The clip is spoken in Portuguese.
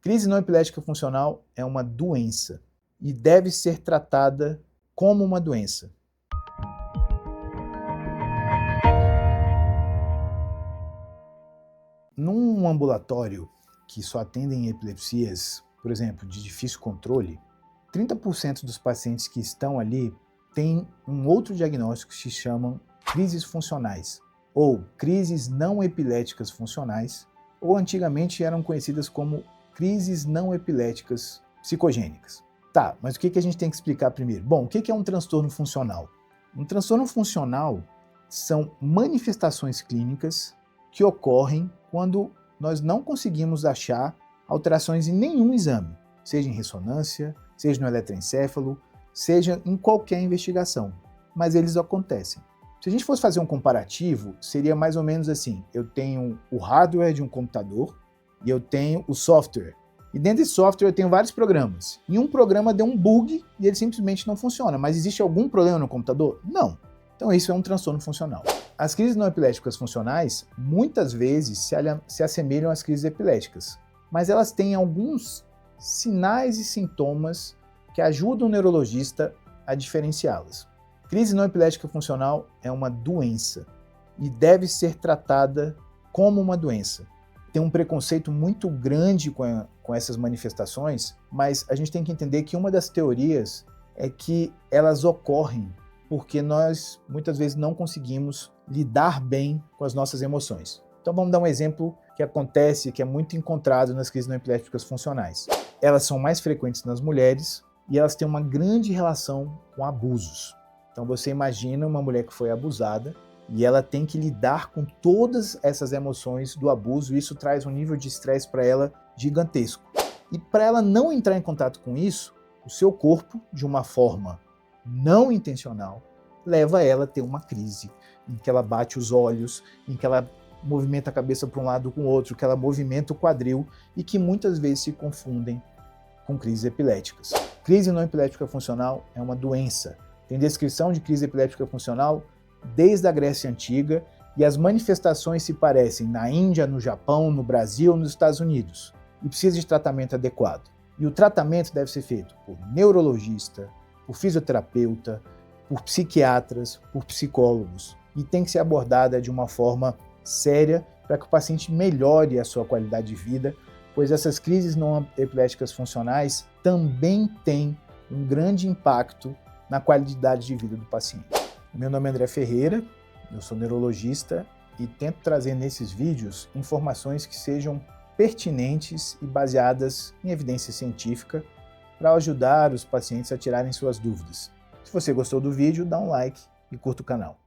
Crise não epilética funcional é uma doença e deve ser tratada como uma doença. Num ambulatório que só atendem epilepsias, por exemplo, de difícil controle, 30% dos pacientes que estão ali têm um outro diagnóstico que se chamam crises funcionais, ou crises não epiléticas funcionais, ou antigamente eram conhecidas como crises não epiléticas psicogênicas. Tá, mas o que a gente tem que explicar primeiro? Bom, o que é um transtorno funcional? Um transtorno funcional são manifestações clínicas que ocorrem quando nós não conseguimos achar alterações em nenhum exame, seja em ressonância, seja no eletroencefalo, seja em qualquer investigação, mas eles acontecem. Se a gente fosse fazer um comparativo, seria mais ou menos assim: eu tenho o hardware de um computador e eu tenho o software. E dentro desse software eu tenho vários programas. E um programa deu um bug e ele simplesmente não funciona. Mas existe algum problema no computador? Não. Então isso é um transtorno funcional. As crises não epiléticas funcionais muitas vezes se assemelham às crises epiléticas, mas elas têm alguns sinais e sintomas que ajudam o neurologista a diferenciá-las. Crise não epilética funcional é uma doença e deve ser tratada como uma doença. Tem um preconceito muito grande com essas manifestações, mas a gente tem que entender que uma das teorias é que elas ocorrem porque nós muitas vezes não conseguimos lidar bem com as nossas emoções. Então vamos dar um exemplo que acontece, que é muito encontrado nas crises não epiléticas funcionais. Elas são mais frequentes nas mulheres e elas têm uma grande relação com abusos. Então você imagina uma mulher que foi abusada e ela tem que lidar com todas essas emoções do abuso, e isso traz um nível de estresse para ela gigantesco. E para ela não entrar em contato com isso, o seu corpo, de uma forma não intencional, leva ela a ter uma crise, em que ela bate os olhos, em que ela movimenta a cabeça para um lado com o outro, que ela movimenta o quadril e que muitas vezes se confundem com crises epiléticas. Crise não epilética funcional é uma doença. Tem descrição de crise epilética funcional desde a Grécia Antiga e as manifestações se parecem na Índia, no Japão, no Brasil, nos Estados Unidos, e precisa de tratamento adequado. E o tratamento deve ser feito por neurologista, por fisioterapeuta, por psiquiatras, por psicólogos, e tem que ser abordada de uma forma séria para que o paciente melhore a sua qualidade de vida, pois essas crises não epiléticas funcionais também têm um grande impacto na qualidade de vida do paciente. Meu nome é André Ferreira, eu sou neurologista e tento trazer nesses vídeos informações que sejam pertinentes e baseadas em evidência científica para ajudar os pacientes a tirarem suas dúvidas. Se você gostou do vídeo, dá um like e curta o canal.